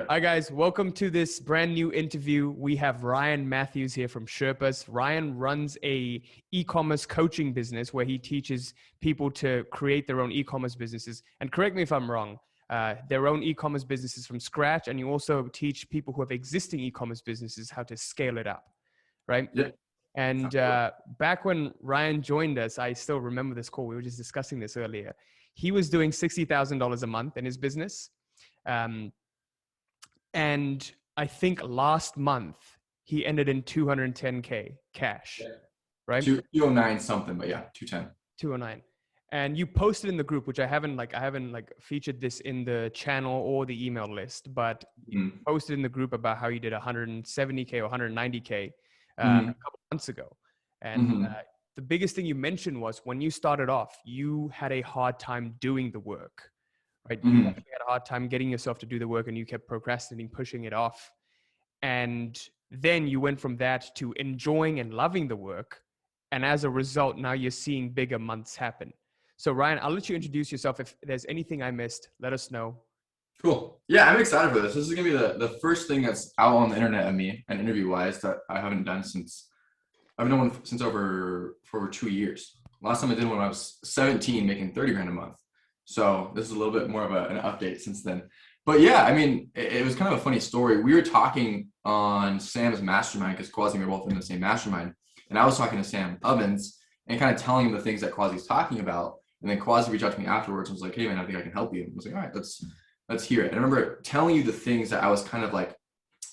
Hi guys, welcome to this brand new interview. We have Ryan Matthews here from Sherpas. Ryan runs a e-commerce coaching business where he teaches people to create their own e-commerce businesses. And correct me if I'm wrong, their own e-commerce businesses from scratch. And you also teach people who have existing e-commerce businesses how to scale it up, right? Yeah. And back when Ryan joined us, I still remember this call. We were just discussing this earlier. He was doing $60,000 a month in his business. And I think last month he ended in 210K cash, right? 209 something, but yeah, 210. 209. And you posted in the group, which I haven't featured this in the channel or the email list, but you posted in the group about how you did 170K or 190K a couple months ago. And the biggest thing you mentioned was when you started off, you had a hard time doing the work. Right? You had a hard time getting yourself to do the work and you kept procrastinating, pushing it off. And then you went from that to enjoying and loving the work. And as a result, now you're seeing bigger months happen. So Ryan, I'll let you introduce yourself. If there's anything I missed, let us know. Cool. Yeah, I'm excited for this. This is going to be the first thing that's out on the internet of me and interview-wise that I haven't done since, I've done one since for over 2 years. Last time I did one when I was 17, making 30 grand a month. So this is a little bit more of an update since then. But yeah, I mean, it was kind of a funny story. We were talking on Sam's mastermind because Quasi and I were both in the same mastermind. And I was talking to Sam Ovens and kind of telling him the things that Quasi's talking about. And then Quasi reached out to me afterwards and was like, hey man, I think I can help you. And I was like, all right, let's hear it. And I remember telling you the things that I was kind of like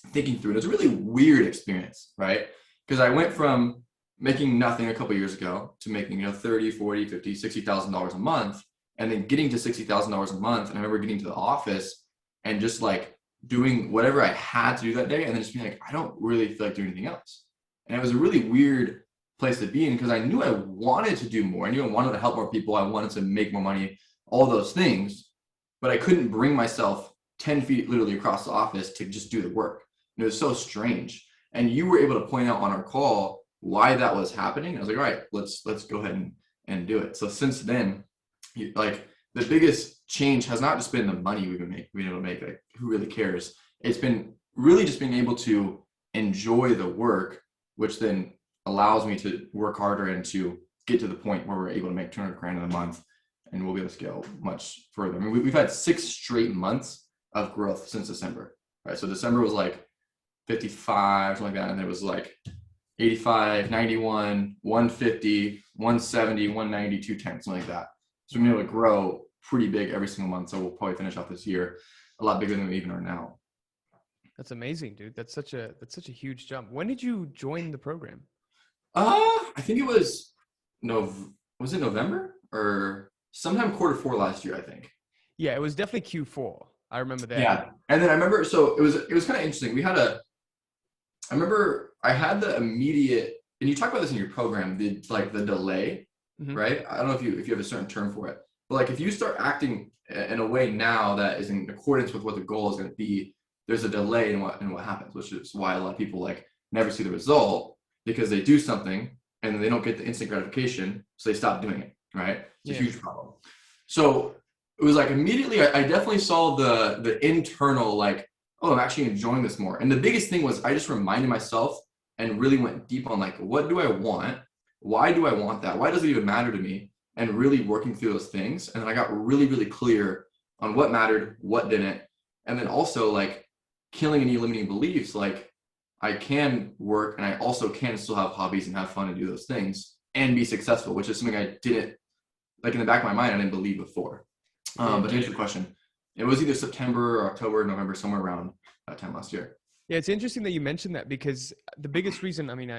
thinking through. It was a really weird experience, right? Because I went from making nothing a couple of years ago to making, $30, $40, $50, $60,000 a month. And then getting to $60,000 a month. And I remember getting to the office and just like doing whatever I had to do that day. And then just being like, I don't really feel like doing anything else. And it was a really weird place to be in because I knew I wanted to do more. I knew I wanted to help more people. I wanted to make more money, all those things. But I couldn't bring myself 10 feet literally across the office to just do the work. And it was so strange. And you were able to point out on our call why that was happening. I was like, all right, let's go ahead and do it. So since then, like the biggest change has not just been the money we've been able to make, like who really cares? It's been really just being able to enjoy the work, which then allows me to work harder and to get to the point where we're able to make 200 grand in a month and we'll be able to scale much further. I mean, we've had 6 straight months of growth since December, right? So December was like 55, something like that. And it was like 85, 91, 150, 170, 190, 210, something like that. So we're able to grow pretty big every single month. So we'll probably finish off this year a lot bigger than we even are now. That's amazing, dude. That's such a huge jump. When did you join the program? I think it was was it November or sometime Q4 last year, I think. Yeah, it was definitely Q4. I remember that. Yeah. And then I remember, so it was kind of interesting. I remember I had the immediate, and you talk about this in your program, the delay. Right? I don't know if you have a certain term for it, but like if you start acting in a way now that is in accordance with what the goal is going to be, there's a delay in what happens, which is why a lot of people like never see the result because they do something and they don't get the instant gratification, so they stop doing it. Right? It's a huge problem. So it was like immediately I definitely saw the internal like, oh, I'm actually enjoying this more. And the biggest thing was I just reminded myself and really went deep on like, what do I want? Why do I want that? Why does it even matter to me? And really working through those things. And then I got really, really clear on what mattered, what didn't. And then also like killing any limiting beliefs. Like I can work and I also can still have hobbies and have fun and do those things and be successful, which is something I didn't, like in the back of my mind, I didn't believe before. But to answer your question, it was either September or October, November, somewhere around that time last year. Yeah, it's interesting that you mentioned that because the biggest reason, I mean,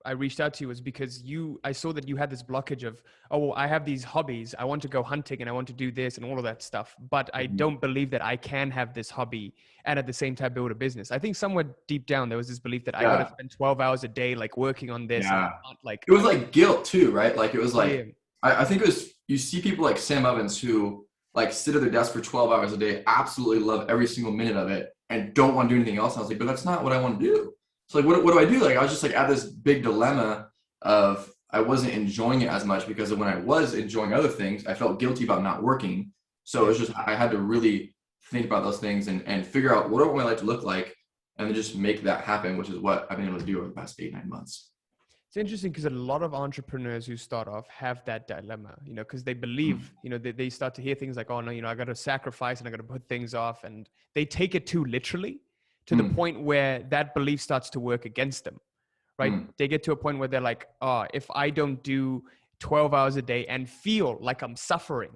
I reached out to you was because I saw that you had this blockage of, oh, well, I have these hobbies. I want to go hunting and I want to do this and all of that stuff. But I don't believe that I can have this hobby and at the same time build a business. I think somewhere deep down, there was this belief that I got to spend 12 hours a day, like working on this. Yeah. And like, it was like guilt too, right? Like it was like, I think it was, you see people like Sam Ovens who like sit at their desk for 12 hours a day, absolutely love every single minute of it and don't want to do anything else. And I was like, but that's not what I want to do. So like, what do I do? Like, I was just like at this big dilemma of I wasn't enjoying it as much because when I was enjoying other things, I felt guilty about not working. So it was just, I had to really think about those things and figure out what do I want my life to look like, and then just make that happen, which is what I've been able to do over the past 8-9 months. It's interesting because a lot of entrepreneurs who start off have that dilemma, because they believe, they start to hear things like, oh no, I got to sacrifice and I got to put things off, and they take it too literally to the point where that belief starts to work against them, right? They get to a point where they're like, oh, if I don't do 12 hours a day and feel like I'm suffering,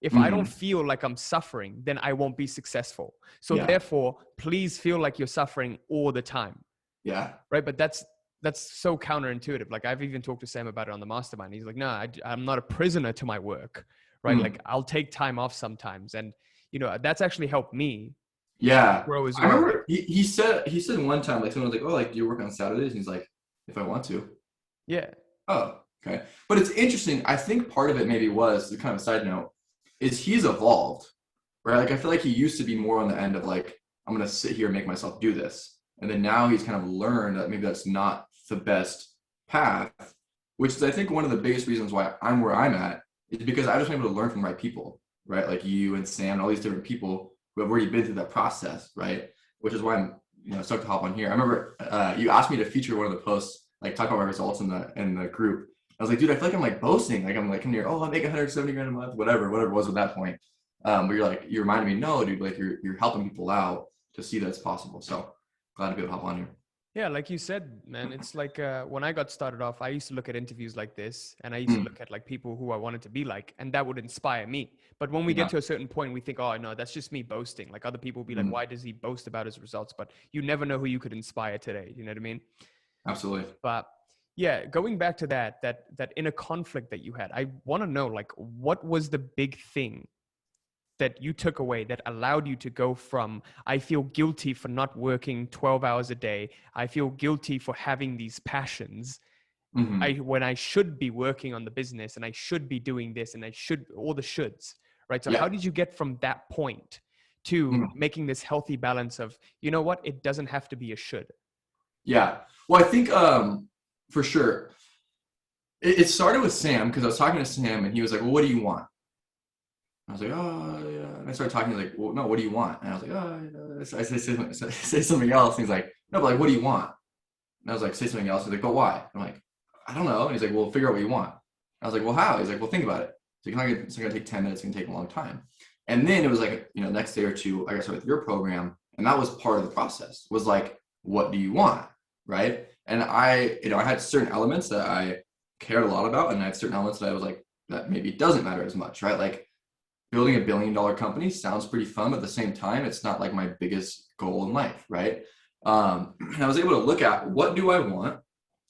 if I don't feel like I'm suffering, then I won't be successful. So therefore, please feel like you're suffering all the time. Yeah. Right. But that's so counterintuitive. Like I've even talked to Sam about it on the mastermind. He's like, no, I'm not a prisoner to my work. Right. Like I'll take time off sometimes. And, that's actually helped me. Yeah. Grow as well. I remember he said one time, like someone was like, oh, like do you work on Saturdays? And he's like, if I want to. Yeah. Oh, okay. But it's interesting. I think part of it maybe was the kind of a side note is he's evolved, right? Like I feel like he used to be more on the end of like, I'm going to sit here and make myself do this. And then now he's kind of learned that maybe that's not the best path, which is I think one of the biggest reasons why I'm where I'm at is because I just been able to learn from the right people, right? Like you and Sam and all these different people who have already been through that process, right? Which is why I'm stoked to hop on here. I remember you asked me to feature one of the posts, like talk about my results in the group. I was like, dude, I feel like I'm like boasting. Like I'm like in here, oh, I make 170 grand a month, whatever it was at that point. But you reminded me, no, dude, like you're helping people out to see that it's possible. So glad to be able to hop on here. Yeah, like you said, man, it's like when I got started off, I used to look at interviews like this, and I used to look at like people who I wanted to be like, and that would inspire me. But when we get to a certain point, we think, oh no, that's just me boasting. Like other people will be like, why does he boast about his results? But you never know who you could inspire today. You know what I mean? Absolutely. But yeah, going back to that inner conflict that you had, I want to know, like, what was the big thing that you took away that allowed you to go from, I feel guilty for not working 12 hours a day, I feel guilty for having these passions, when I should be working on the business and I should be doing this and I should, all the shoulds, right? So how did you get from that point to making this healthy balance of, you know what, it doesn't have to be a should? Yeah. Well, I think for sure, it started with Sam because I was talking to Sam and he was like, well, what do you want? I was like, oh, yeah. And I started talking, like, well, no, what do you want? And I was like, oh, I say something else. And he's like, no, but like, what do you want? And I was like, say something else. He's like, but why? I'm like, I don't know. And he's like, well, figure out what you want. And I was like, well, how? He's like, well, think about it. So it's going to take 10 minutes. It's going to take a long time. And then it was like, next day or two, I got started with your program. And that was part of the process, was like, what do you want? Right. And I had certain elements that I cared a lot about. And I had certain elements that I was like, that maybe doesn't matter as much, right? Like, building a $1 billion company sounds pretty fun, but at the same time, it's not like my biggest goal in life, right? And I was able to look at what do I want,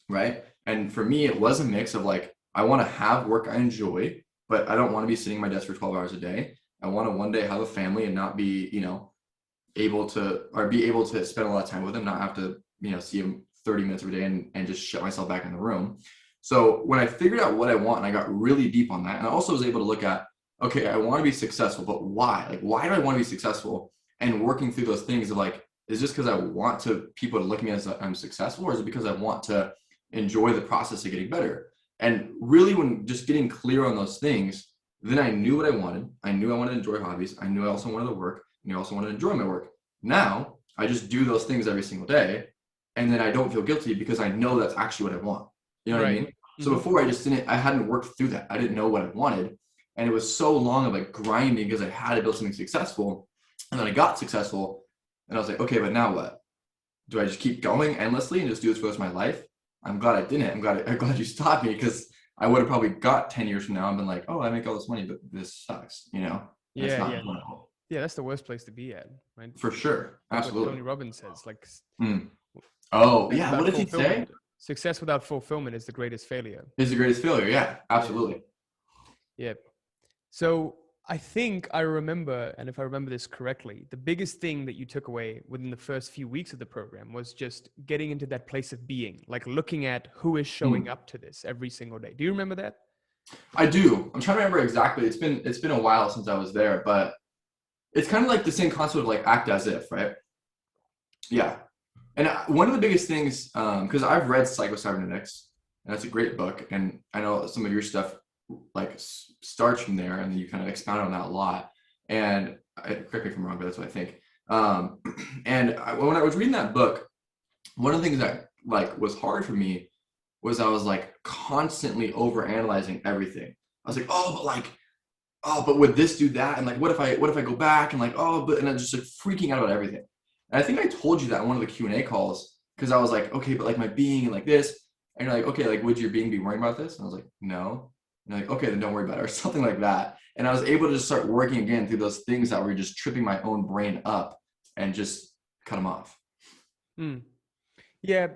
right? And for me, it was a mix of like, I want to have work I enjoy, but I don't want to be sitting at my desk for 12 hours a day. I want to one day have a family and not be, able to spend a lot of time with them, not have to, see them 30 minutes every day and just shut myself back in the room. So when I figured out what I want and I got really deep on that, and I also was able to look at, okay, I want to be successful, but why? Like, why do I want to be successful? And working through those things of like, is this because I want people to look at me as I'm successful, or is it because I want to enjoy the process of getting better? And really, when just getting clear on those things, then I knew what I wanted. I knew I wanted to enjoy hobbies. I knew I also wanted to work, and I also wanted to enjoy my work. Now I just do those things every single day, and then I don't feel guilty because I know that's actually what I want. You know what I mean? So before I hadn't worked through that. I didn't know what I wanted. And it was so long of like grinding because I had to build something successful. And then I got successful and I was like, okay, but now what? Do I just keep going endlessly and just do this for the rest of my life? I'm glad I didn't. I'm glad you stopped me, because I would have probably got 10 years from now and been like, oh, I make all this money, but this sucks, Yeah, that's the worst place to be at, right? For sure. Absolutely. Tony Robbins says, like, oh yeah, what did he say? Success without fulfillment is the greatest failure. Is the greatest failure, yeah, absolutely. Yeah. So I think I remember, and if I remember this correctly, the biggest thing that you took away within the first few weeks of the program was just getting into that place of being, like looking at who is showing up to this every single day. Do you remember that? I do. I'm trying to remember exactly. It's been a while since I was there, but it's kind of like the same concept of like act as if, right? Yeah. And one of the biggest things, because I've read Psycho-Cybernetics, and that's a great book, and I know some of your stuff like starts from there, and then you kind of expound on that a lot. And correct me if I'm wrong, but that's what I think. And when I was reading that book, one of the things that like was hard for me was I was like constantly over analyzing everything. I was like, but would this do that? And like, what if I go back and like, and I'm just like freaking out about everything. And I think I told you that in one of the Q&A calls, because I was like, okay, but like my being and like this, and you're like, okay, like would your being be worrying about this? And I was like, no. And you're like, okay, then don't worry about it, or something like that. And I was able to just start working again through those things that were just tripping my own brain up and just cut them off. Yeah.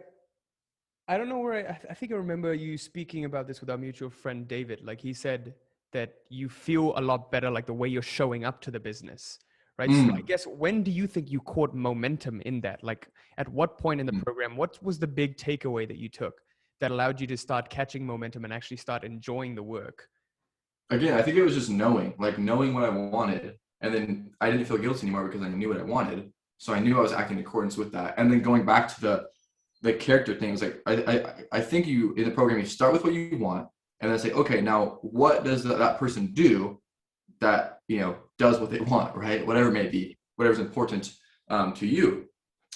I don't know where I think I remember you speaking about this with our mutual friend, David. Like he said that you feel a lot better, like the way you're showing up to the business, right? So I guess when do you think you caught momentum in that? Like at what point in the program, what was the big takeaway that you took that allowed you to start catching momentum and actually start enjoying the work? Again, I think it was just knowing what I wanted. And then I didn't feel guilty anymore because I knew what I wanted. So I knew I was acting in accordance with that. And then going back to the character things, like I think you in the program, you start with what you want and then say, okay, now what does that person do that, does what they want, right? Whatever it may be, whatever's important to you.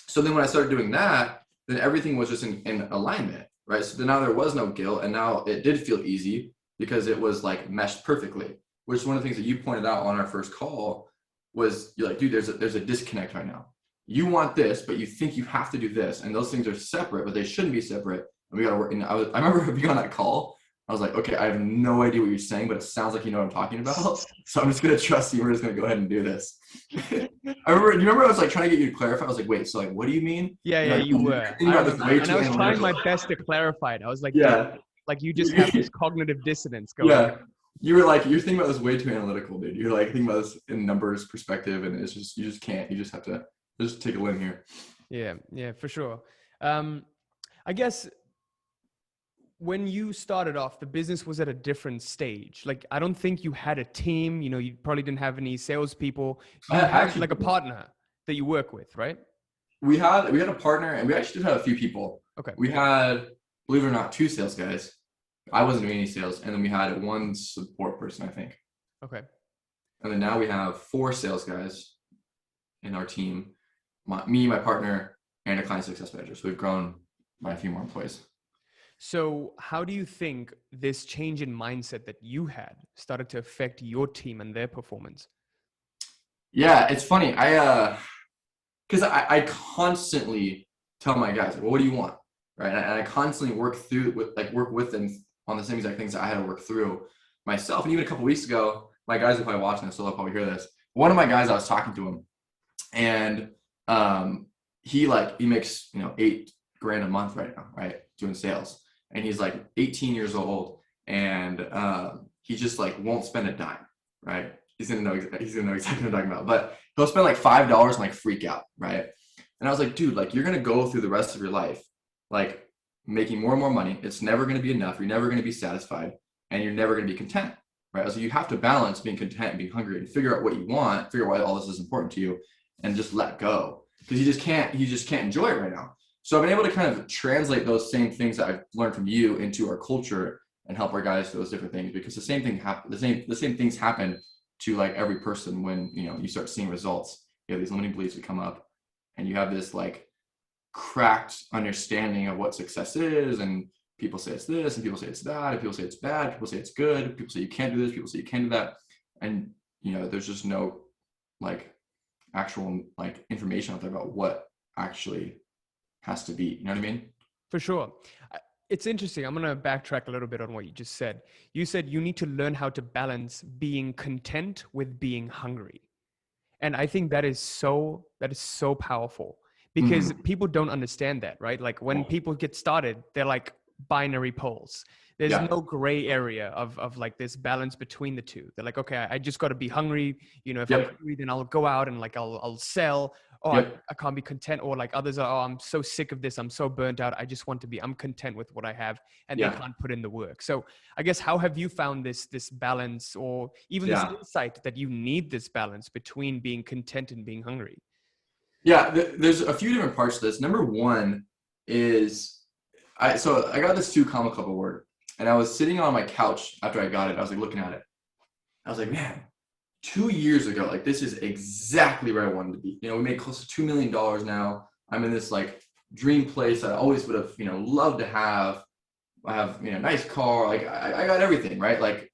So then when I started doing that, then everything was just in alignment, right? So then now there was no guilt, and now it did feel easy because it was like meshed perfectly, which is one of the things that you pointed out on our first call was you're like, dude, there's a disconnect right now. You want this, but you think you have to do this, and those things are separate, but they shouldn't be separate. And we got to work. And I remember being on that call. I was like, okay, I have no idea what you're saying, but it sounds like you know what I'm talking about. So I'm just gonna trust you. We're just gonna go ahead and do this. Do you remember I was like trying to get you to clarify? I was like, wait, so like, what do you mean? Yeah, you were. And I was trying my best to clarify it. I was like, yeah, like you just have this cognitive dissonance going. Yeah. You're thinking about this way too analytical, dude. You're like thinking about this in numbers perspective, and it's just, you just can't. You just have to just take a limb here. Yeah, for sure. I guess when you started off, the business was at a different stage. Like, I don't think you had a team, you probably didn't have any salespeople. You had like a partner that you work with, right? We had a partner, and we actually did have a few people. Okay. We had, believe it or not, 2 sales guys. I wasn't doing any sales. And then we had 1 support person, I think. Okay. And then now we have 4 sales guys in our team. Me, my partner, and a client success manager. So we've grown by a few more employees. So how do you think this change in mindset that you had started to affect your team and their performance? Yeah, it's funny. Because I constantly tell my guys, like, well, what do you want? Right. And I constantly work with them on the same exact things that I had to work through myself. And even a couple of weeks ago, my guys are probably watching this, so they'll probably hear this. One of my guys, I was talking to him, and he makes $8,000 a month right now, right, doing sales. And he's like 18 years old, and he just like won't spend a dime, right? He's gonna know exactly what I'm talking about, but he'll spend like $5 and like freak out, right? And I was like, dude, like you're gonna go through the rest of your life like making more and more money. It's never gonna be enough. You're never gonna be satisfied, and you're never gonna be content, right? So you have to balance being content and being hungry, and figure out what you want, figure out why all this is important to you, and just let go, because you just can't enjoy it right now. So I've been able to kind of translate those same things that I've learned from you into our culture and help our guys do those different things, because the same things happen to like every person when you start seeing results. You have these limiting beliefs that come up, and you have this like cracked understanding of what success is, and people say it's this, and people say it's that, and people say it's bad, people say it's good, people say you can't do this, people say you can do that, and there's just no like actual like information out there about what actually has to be. You know what I mean? For sure. It's interesting. I'm going to backtrack a little bit on what you just said. You said you need to learn how to balance being content with being hungry. And I think that is so powerful, because people don't understand that, right? Like when people get started, they're like binary poles. There's no gray area of like this balance between the two. They're like, okay, I just got to be hungry. If I'm hungry, then I'll go out and like I'll sell. I can't be content. Or like others are, I'm so sick of this. I'm so burnt out. I'm content with what I have, and they can't put in the work. So I guess, how have you found this balance, or even this insight that you need this balance between being content and being hungry? Yeah, there's a few different parts to this. Number one is, I got this 2 Comma Club award, and I was sitting on my couch after I got it. I was like looking at it. I was like, man, 2 years ago, like this is exactly where I wanted to be. You know, we made close to $2 million now. I'm in this like dream place that I always would have, you know, loved to have. I have, you know, nice car. Like I got everything, right? Like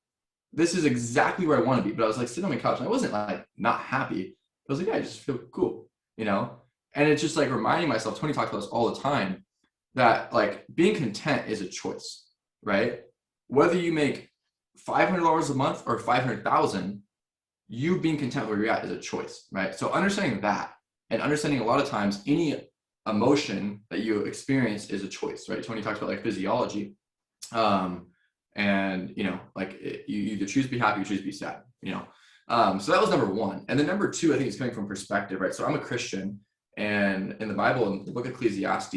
this is exactly where I want to be. But I was like sitting on my couch and I wasn't like not happy. I was like, yeah, I just feel cool, you know? And it's just like reminding myself, Tony talks about this all the time, that like being content is a choice, right? Whether you make $500 a month or 500,000, you being content where you're at is a choice, right? So understanding that and understanding a lot of times any emotion that you experience is a choice, right? Tony talks about like physiology. And you know, like you either choose to be happy or choose to be sad, you know? So that was number one. And then number two, I think it's coming from perspective, right? So I'm a Christian, and in the Bible, in the book of Ecclesiastes,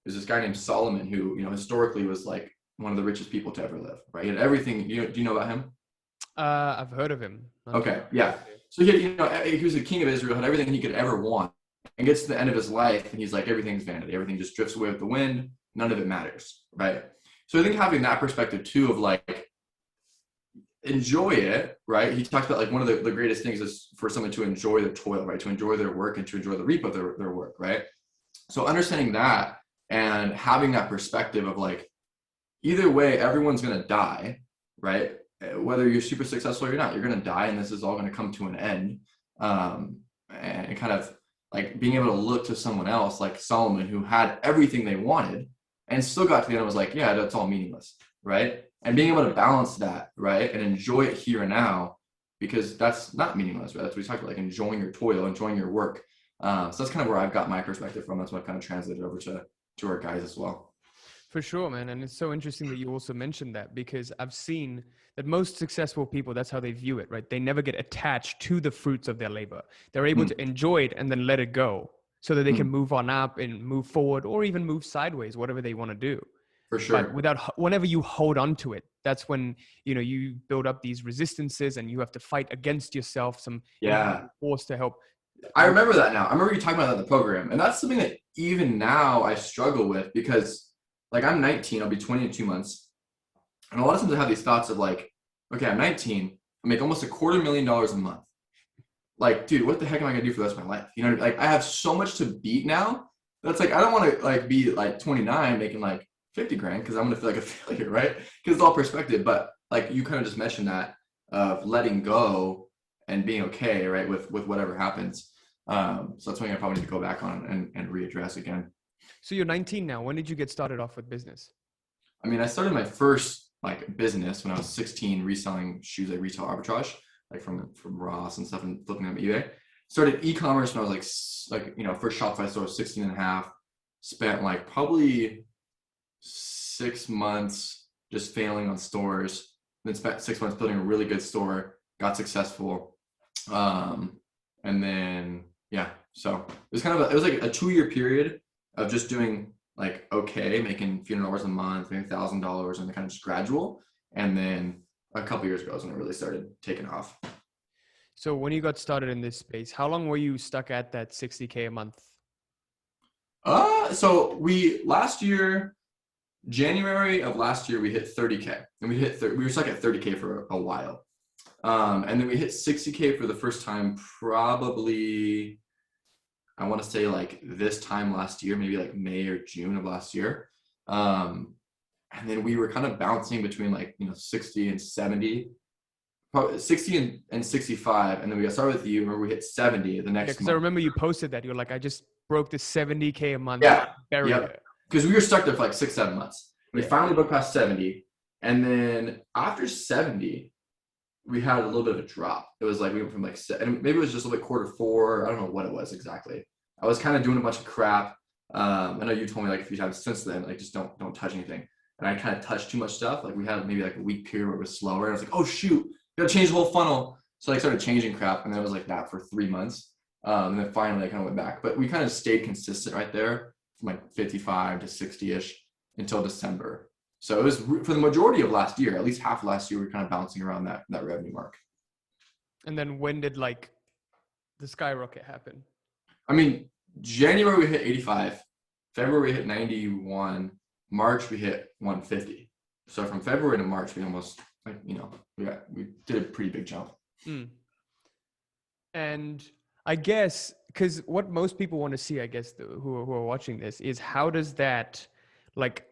there's this guy named Solomon who, you know, historically was like one of the richest people to ever live, right? He had everything. Do you know about him? I've heard of him. Okay, yeah. So he had, you know, he was the king of Israel, had everything he could ever want, and gets to the end of his life, and he's like, everything's vanity. Everything just drifts away with the wind. None of it matters, right? So I think having that perspective too of like, enjoy it, right? He talks about like one of the greatest things is for someone to enjoy their toil, right? To enjoy their work and to enjoy the reap of their work, right? So understanding that and having that perspective of like, either way, everyone's going to die, right? Whether you're super successful or you're not, you're going to die, and this is all going to come to an end. And kind of like being able to look to someone else like Solomon, who had everything they wanted and still got to the end and was like, yeah, that's all meaningless, right? And being able to balance that, right? And enjoy it here and now, because that's not meaningless, right? That's what we talked about, like enjoying your toil, enjoying your work. So that's kind of where I've got my perspective from. That's what I've kind of translated over to our guys as well. For sure, man. And it's so interesting that you also mentioned that, because I've seen that most successful people, that's how they view it, right? They never get attached to the fruits of their labor. They're able to enjoy it and then let it go so that they can move on up and move forward, or even move sideways, whatever they want to do. For sure. But whenever you hold on to it, that's when, you know, you build up these resistances and you have to fight against yourself, some force to help. I remember that now. I remember you talking about that in the program. And that's something that even now I struggle with, because like I'm 19, I'll be 20 in 2 months. And a lot of times I have these thoughts of like, okay, I'm 19, I make almost $250,000 a month. Like, dude, what the heck am I gonna do for the rest of my life? You know, like I have so much to beat now. That's like, I don't want to like be like 29 making like 50 grand, because I'm gonna feel like a failure, right? Because it's all perspective. But like you kind of just mentioned that of letting go and being okay, right, with whatever happens. So that's something I probably need to go back on and readdress again. So you're 19 now. When did you get started off with business? I mean, I started my first like business when I was 16, reselling shoes, like retail arbitrage, like from Ross and stuff, and flipping them on eBay. Started e-commerce when I was like, you know, first Shopify store was 16 and a half. Spent like probably 6 months just failing on stores. Then spent 6 months building a really good store, got successful. And then, yeah, so it was kind of it was like a 2-year period of just doing like, okay, making a few $100 a month, maybe $1,000, and kind of just gradual. And then a couple years ago is when it really started taking off. So when you got started in this space, how long were you stuck at that 60K a month? So last year, January of last year, we hit 30K, and we were stuck at 30K for a while. And then we hit 60K for the first time, probably, I want to say like this time last year, maybe like May or June of last year. And then we were kind of bouncing between like, you know, 60 and 70, probably 60 and 65. And then we got started with you. Remember, we hit 70 the next month. Because I remember you posted that. You were like, I just broke the 70K a month barrier. Because we were stuck there for like 6-7 months. We finally broke past 70. And then after 70, we had a little bit of a drop. It was like we went from like, and maybe it was just like Q4. I don't know what it was exactly. I was kind of doing a bunch of crap. I know you told me like a few times since then, like just don't touch anything. And I kind of touched too much stuff. Like we had maybe like a week period where it was slower. And I was like, oh shoot, gotta change the whole funnel. So I started changing crap, and then it was like that for 3 months. And then finally I kind of went back. But we kind of stayed consistent right there from like 55 to 60-ish until December. So it was for the majority of last year, at least half of last year, we were kind of bouncing around that revenue mark. And then when did like the skyrocket happen? I mean, January we hit 85, February we hit 91, March we hit 150. So from February to March, we almost like, you know, we did a pretty big jump. And I guess, because what most people want to see, I guess, who are watching this is how does that, like,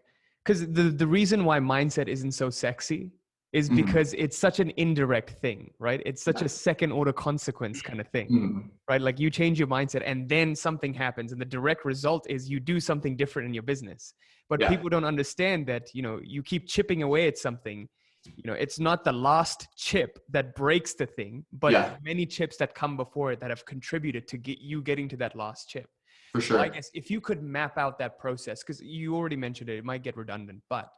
because the reason why mindset isn't so sexy is because it's such an indirect thing, right? It's such a second order consequence kind of thing, right? Like you change your mindset and then something happens, and the direct result is you do something different in your business. But people don't understand that, you know, you keep chipping away at something. You know, it's not the last chip that breaks the thing, but many chips that come before it that have contributed to getting to that last chip. For sure. So I guess if you could map out that process, because you already mentioned it, it might get redundant, but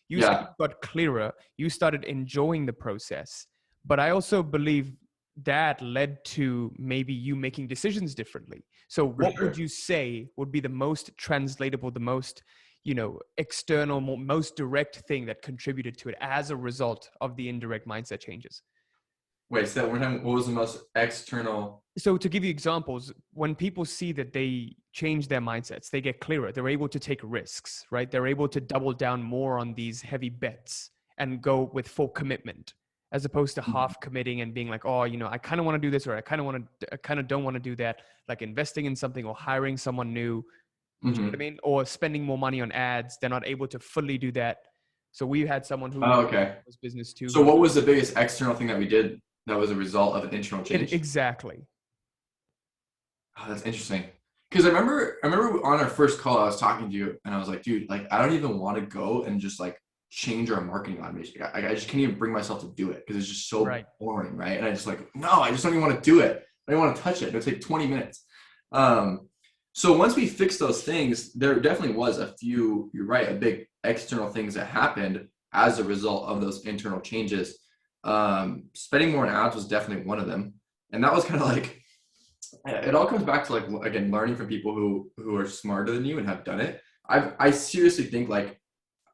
you said you got clearer, you started enjoying the process. But I also believe that led to maybe you making decisions differently. So what would you say would be the most translatable, the most, you know, external, most direct thing that contributed to it as a result of the indirect mindset changes? Wait, so that one time, what was the most external? So to give you examples, when people see that they change their mindsets, they get clearer, they're able to take risks, right? They're able to double down more on these heavy bets and go with full commitment, as opposed to half committing and being like, oh, you know, I kind of want to do this, or I kind of don't want to do that, like investing in something or hiring someone new. Do you know what I mean? Or spending more money on ads. They're not able to fully do that. So we had someone who was business too. So what was the biggest external thing that we did that was a result of an internal change? Exactly. Oh, that's interesting. Because I remember on our first call, I was talking to you and I was like, dude, like, I don't even want to go and just like change our marketing automation. I just can't even bring myself to do it because it's just so boring, right? And I just like, no, I just don't even want to do it. I don't want to touch it. It'll take 20 minutes. So once we fixed those things, there definitely was a few, you're right, a big external things that happened as a result of those internal changes. Spending more on ads was definitely one of them. And that was kind of like, it all comes back to like, again, learning from people who are smarter than you and have done it. I seriously think like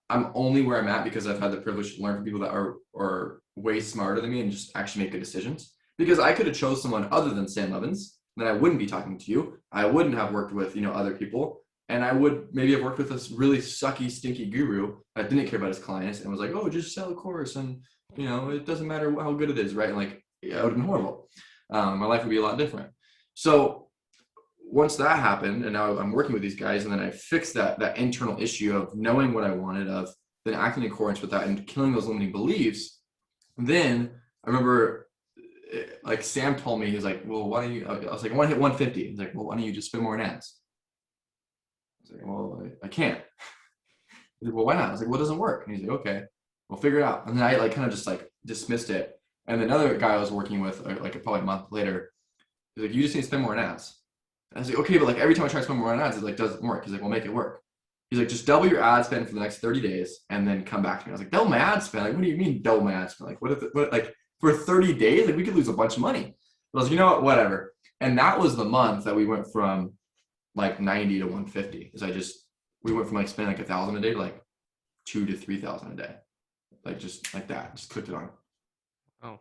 I'm only where I'm at because I've had the privilege to learn from people that are way smarter than me and just actually make good decisions. Because I could have chose someone other than Sam Evans, then I wouldn't be talking to you. I wouldn't have worked with, you know, other people. And I would maybe have worked with this really sucky, stinky guru that didn't care about his clients and was like, oh, just sell a course. And, you know, it doesn't matter how good it is, right? And like, yeah, it would have been horrible. My life would be a lot different. So once that happened, and now I'm working with these guys, and then I fixed that internal issue of knowing what I wanted, of then acting in accordance with that and killing those limiting beliefs. Then I remember, like Sam told me, he was like, well, why don't you, I was like, I want to hit 150. He's like, well, why don't you just spend more in ads? I was like, well, I can't. He's like, well, why not? I was like, well, it doesn't work. And he's like, okay, we'll figure it out. And then I like kind of just like dismissed it. And another guy I was working with, like probably a month later, he's like, you just need to spend more on ads. And I was like, okay, but like every time I try to spend more on ads, it like doesn't work. He's like, we'll make it work. He's like, just double your ad spend for the next 30 days and then come back to me. I was like, double my ad spend? Like, what do you mean double my ad spend? Like, what like for 30 days, like we could lose a bunch of money. But I was like, you know what, whatever. And that was the month that we went from like 90 to 150. Because we went from like spending like 1,000 a day to like 2,000 to 3,000 a day. Like just like that, just clicked it on. Oh.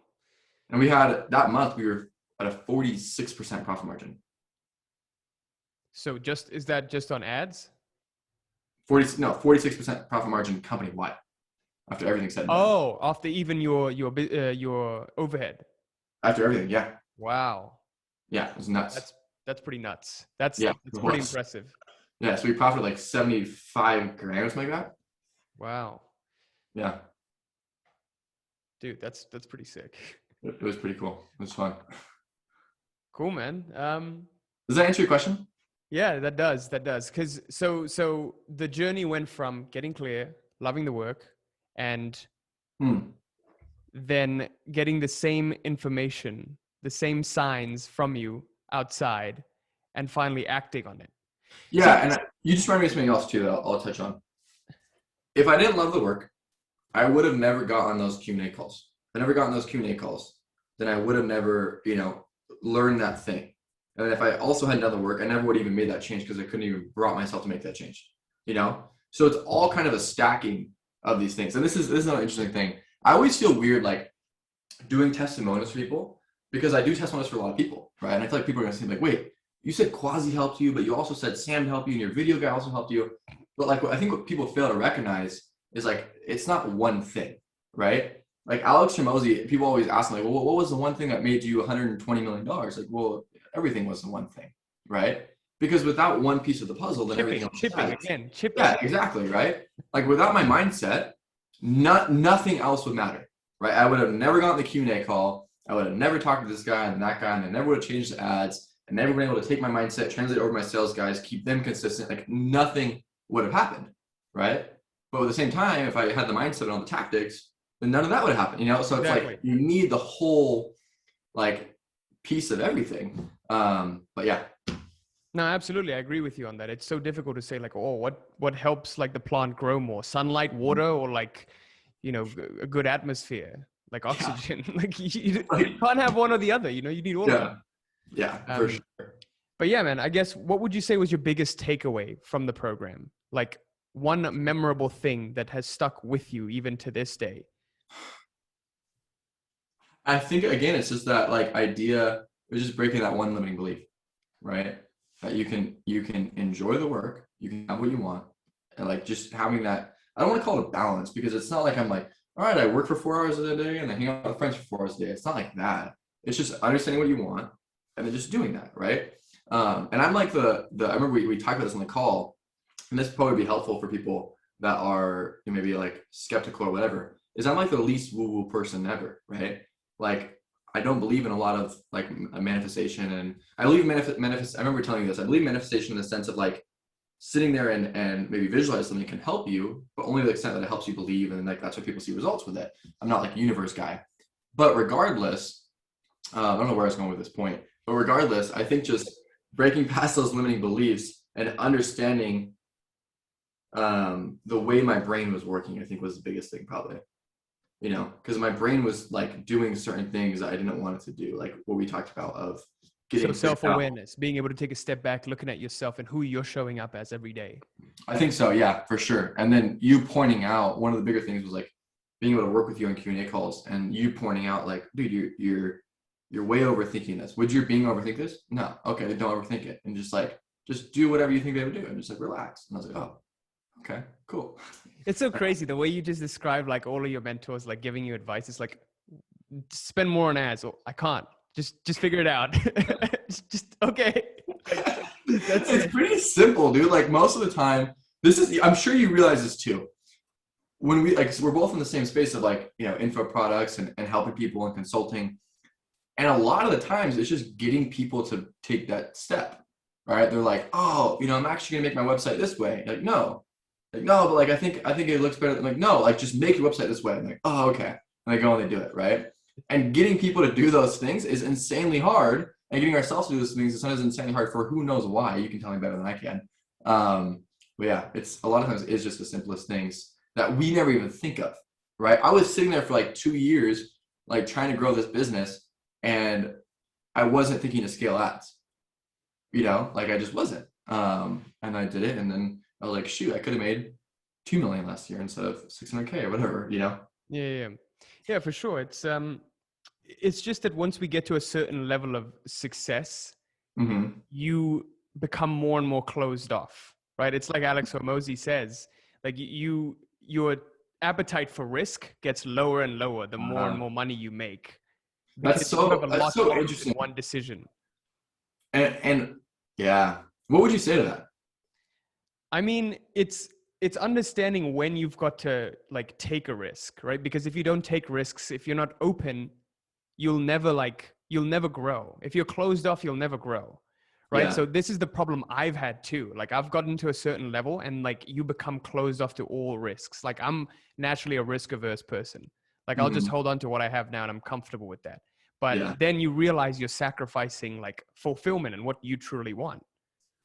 And we had, that month, we were at a 46% profit margin. So is that just on ads? 46% profit margin company wide after everything said. Oh, after even your overhead. After everything, yeah. Wow. Yeah, it was nuts. That's pretty nuts. That's pretty impressive. Yeah, so we profited like 75 grand or something like that. Wow. Yeah. Dude, that's pretty sick. It was pretty cool. It was fun. Cool, man. Does that answer your question? Yeah, that does. Because so the journey went from getting clear, loving the work, and then getting the same information, the same signs from you outside, and finally acting on it. Yeah, so, and you just reminded me of something else too that I'll touch on. If I didn't love the work, I would have never got on those Q&A calls. If I never got on those Q&A calls, then I would have never, learned that thing. And if I also had another work, I never would have even made that change because I couldn't even brought myself to make that change, So it's all kind of a stacking of these things. And this is another interesting thing. I always feel weird, like doing testimonials for people because I do testimonials for a lot of people, right? And I feel like people are going to say like, wait, you said Quasi helped you, but you also said Sam helped you and your video guy also helped you. But like, I think what people fail to recognize is like, it's not one thing, right? like Alex Hormozy, people always ask me, like, well, what was the one thing that made you $120 million? Like, well, everything was the one thing, right? Because without one piece of the puzzle, then everything else chipping. Yeah, exactly, right? Like without my mindset, nothing else would matter, right? I would have never gotten the Q&A call. I would have never talked to this guy and that guy, and I never would have changed the ads, and never been able to take my mindset, translate it over to my sales guys, keep them consistent. Like nothing would have happened, right? But at the same time, if I had the mindset on the tactics, then none of that would happen, you know? So it's like you need the whole like piece of everything. But yeah. No, absolutely. I agree with you on that. It's so difficult to say like, oh, what helps like the plant grow more? Sunlight, water, or like, you know, a good atmosphere, like oxygen. Yeah. Like you can't have one or the other, you know, you need all of them. Yeah, for sure. But yeah, man, I guess what would you say was your biggest takeaway from the program? Like one memorable thing that has stuck with you even to this day? I think again, it's just that like idea of just breaking that one limiting belief, right? That you can enjoy the work, you can have what you want, and like just having that. I don't want to call it a balance because it's not like I'm like, all right, I work for 4 hours a day and I hang out with friends for 4 hours a day. It's not like that. It's just understanding what you want and then just doing that, right? And I'm like the I remember we talked about this on the call, and this would probably be helpful for people that are maybe like skeptical or whatever. Is I'm like the least woo-woo person ever, right? Like I don't believe in a lot of like a manifestation, and I believe manifest. I remember telling you this. I believe manifestation in the sense of like sitting there and maybe visualize something can help you, but only to the extent that it helps you believe, and like that's why people see results with it. I'm not like a universe guy, but regardless, I don't know where I was going with this point, but regardless, I think just breaking past those limiting beliefs and understanding the way my brain was working, I think was the biggest thing probably. You know, because my brain was like doing certain things I didn't want it to do, like what we talked about of getting self-awareness, being able to take a step back, looking at yourself and who you're showing up as every day. I think so, yeah, for sure. And then you pointing out one of the bigger things was like being able to work with you on Q&A calls, and you pointing out like, dude, you're way overthinking this. Would you being overthink this? No, okay, don't overthink it, and just do whatever you think they would do, and just like relax. And I was like, oh, okay, cool. It's so crazy the way you just describe like all of your mentors like giving you advice. It's like spend more on ads. I can't. Just figure it out. just okay. It's pretty simple, dude. Like most of the time, I'm sure you realize this too. When we're both in the same space of like, you know, info products and helping people and consulting. And a lot of the times it's just getting people to take that step, right? They're like, oh, you know, I'm actually gonna make my website this way. Like, no, but like I think it looks better. Like, no, like just make your website this way. I'm like, oh, okay. And they go and they do it, right? And getting people to do those things is insanely hard. And getting ourselves to do those things is sometimes insanely hard for who knows why. You can tell me better than I can. But yeah, it's a lot of times it's just the simplest things that we never even think of, right? I was sitting there for like 2 years, like trying to grow this business, and I wasn't thinking to scale ads, you know, like I just wasn't. And I did it, and then I was like, shoot, I could have made 2 million last year instead of 600K or whatever, you know? Yeah, for sure. It's just that once we get to a certain level of success, you become more and more closed off, right? It's like Alex Hormozy says, like your appetite for risk gets lower and lower the more and more money you make. That's so interesting. One decision. And yeah, what would you say to that? I mean, it's understanding when you've got to like take a risk, right? Because if you don't take risks, if you're not open, you'll never grow. If you're closed off, you'll never grow, right? Yeah. So this is the problem I've had too. Like I've gotten to a certain level and like you become closed off to all risks. Like I'm naturally a risk averse person. Like I'll just hold on to what I have now and I'm comfortable with that. But then you realize you're sacrificing like fulfillment and what you truly want,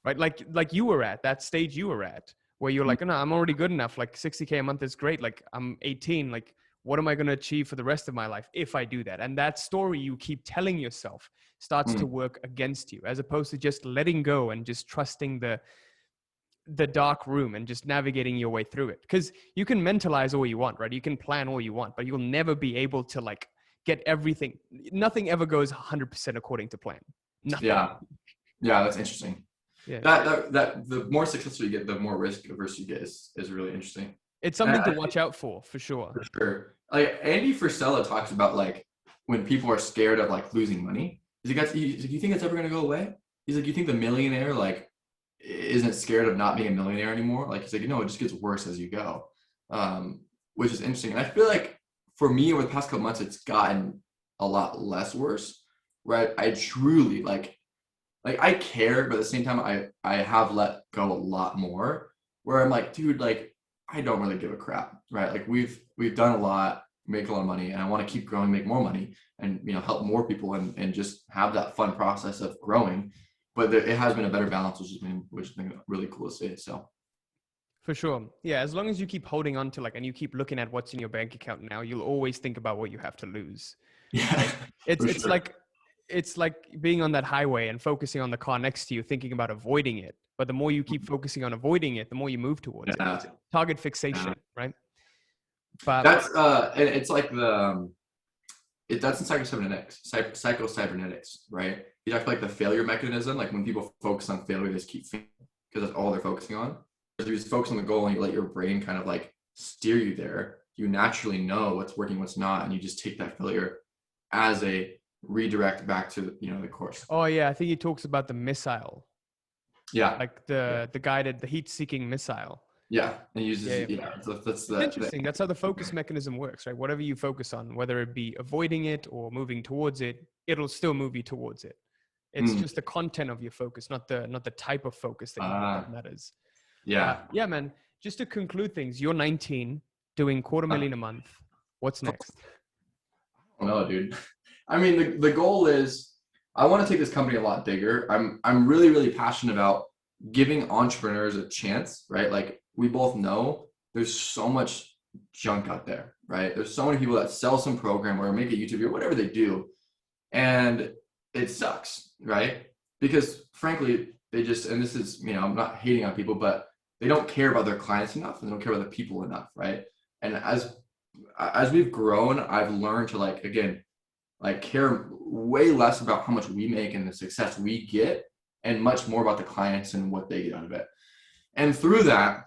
right? Like you were at that stage you were at where you're like, no, I'm already good enough. Like 60K a month is great. Like I'm 18. Like what am I going to achieve for the rest of my life if I do that? And that story you keep telling yourself starts to work against you, as opposed to just letting go and just trusting the dark room and just navigating your way through it. Because you can mentalize all you want, right? You can plan all you want, but you'll never be able to like get everything. Nothing ever goes 100% according to plan. Nothing. Yeah, that's interesting. Yeah. That the more successful you get, the more risk averse you get is really interesting. It's something to watch out for sure. For sure. Like Andy Frisella talks about like when people are scared of like losing money. He's like, you think it's ever gonna go away? He's like, you think the millionaire like isn't scared of not being a millionaire anymore? Like he's like, no, it just gets worse as you go, which is interesting. And I feel like for me over the past couple months, it's gotten a lot less worse. Right? I truly like I care, but at the same time, I have let go a lot more. Where I'm like, dude, like I don't really give a crap, right? Like we've done a lot, make a lot of money, and I want to keep growing, make more money, and help more people, and just have that fun process of growing. But it has been a better balance, which has been really cool to see. So. For sure. Yeah. As long as you keep holding on to and you keep looking at what's in your bank account now, you'll always think about what you have to lose. Yeah. It's like being on that highway and focusing on the car next to you, thinking about avoiding it. But the more you keep focusing on avoiding it, the more you move towards it. It's target fixation, right? But that's and it's like that's in psycho-cybernetics, right? You talk like the failure mechanism, like when people focus on failure, they just keep failing because that's all they're focusing on. If you just focus on the goal and you let your brain kind of like steer you there, you naturally know what's working, what's not, and you just take that failure as a redirect back to the course. Oh yeah, I think he talks about the missile. Yeah, like the guided, the heat-seeking missile. Yeah, and uses that's interesting. That's how the focus mechanism works, right? Whatever you focus on, whether it be avoiding it or moving towards it, it'll still move you towards it. It's just the content of your focus, not the type of focus that matters. Yeah, man. Just to conclude things, you're 19, doing $250,000 a month. What's next? I don't know, dude. I mean, the goal is I want to take this company a lot bigger. I'm really, really passionate about giving entrepreneurs a chance, right? Like we both know there's so much junk out there, right? There's so many people that sell some program or make a YouTube video, whatever they do, and it sucks, right? Because frankly, they just, and this is, I'm not hating on people, but they don't care about their clients enough and they don't care about the people enough, right? And as we've grown, I've learned to care way less about how much we make and the success we get, and much more about the clients and what they get out of it. And through that,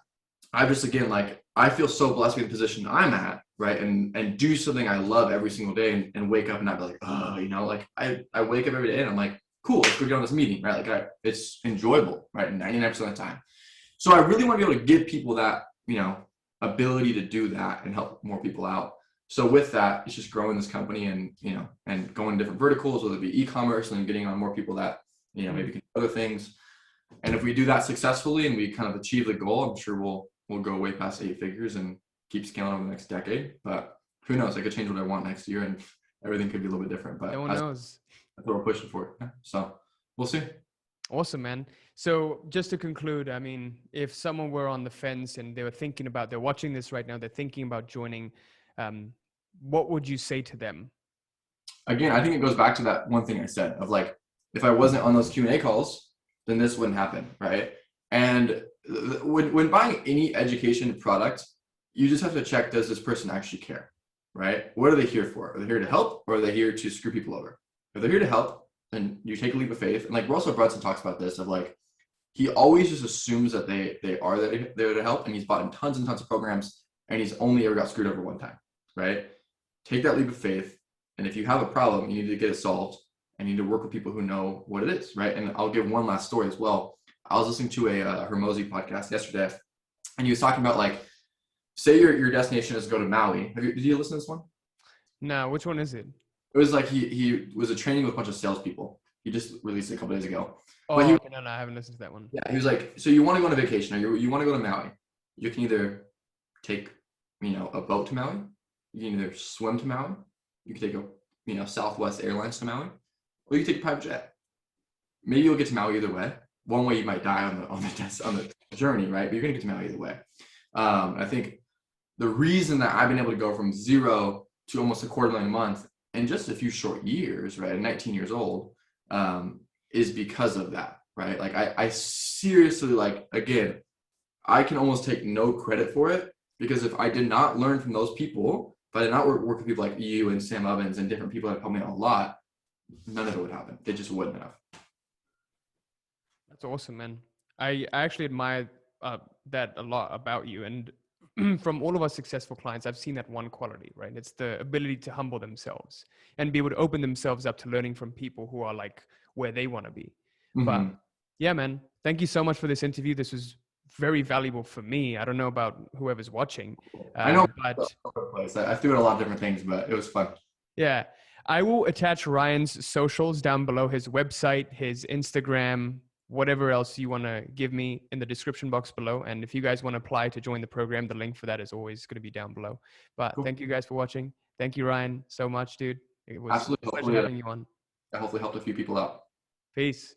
I just, again, I feel so blessed to be in the position I'm at, right? And do something I love every single day and wake up and not be like, oh, I wake up every day and I'm like, cool, let's go get on this meeting, right? It's enjoyable, right? 99% of the time. So I really want to be able to give people that, ability to do that and help more people out. So with that, it's just growing this company and going different verticals, whether it be e-commerce and getting on more people that, maybe can do other things. And if we do that successfully and we kind of achieve the goal, I'm sure we'll go way past 8 figures and keep scaling over the next decade. But who knows? I could change what I want next year and everything could be a little bit different. But no one knows. That's what we're pushing for. So we'll see. Awesome, man. So just to conclude, I mean, if someone were on the fence and they're watching this right now, they're thinking about joining, what would you say to them? Again, I think it goes back to that one thing I said of if I wasn't on those Q&A calls, then this wouldn't happen, right? And when buying any education product, you just have to check, does this person actually care, right? What are they here for? Are they here to help, or are they here to screw people over? If they're here to help, then you take a leap of faith. And Russell Brunson talks about this of he always just assumes that they are there to help, and he's bought in tons and tons of programs, and he's only ever got screwed over one time, right? Take that leap of faith, and if you have a problem, you need to get it solved. I need to work with people who know what it is, right? And I'll give one last story as well. I was listening to a Hermosi podcast yesterday, and he was talking about say your destination is to go to Maui. Did you listen to this one? No, which one is it? It was he was a training with a bunch of salespeople. He just released it a couple days ago. Oh, okay, no, I haven't listened to that one. Yeah, he was like, so you want to go on a vacation, or you want to go to Maui? You can either take a boat to Maui, you can either swim to Maui, you can take a Southwest Airlines to Maui, or you take a private jet. Maybe you'll get to Maui either way. One way you might die on the journey, right? But you're gonna get to Maui either way. I think the reason that I've been able to go from 0 to almost $250,000 a month in just a few short years, right, at 19 years old, is because of that, right? I seriously, again, I can almost take no credit for it, because if I did not learn from those people, if I did not work with people like you and Sam Ovens and different people that helped me out a lot, none of it would happen. It just wouldn't have. That's awesome, man. I actually admire that a lot about you. And from all of our successful clients, I've seen that one quality, right? It's the ability to humble themselves and be able to open themselves up to learning from people who are like where they want to be. But yeah, man, thank you so much for this interview. This was very valuable for me. I don't know about whoever's watching. I know, but I threw in a lot of different things, but it was fun. Yeah. I will attach Ryan's socials down below, his website, his Instagram, whatever else you want to give me in the description box below. And if you guys want to apply to join the program, the link for that is always going to be down below. But Thank you guys for watching. Thank you, Ryan, so much, dude. It was a pleasure having you on. I hopefully helped a few people out. Peace.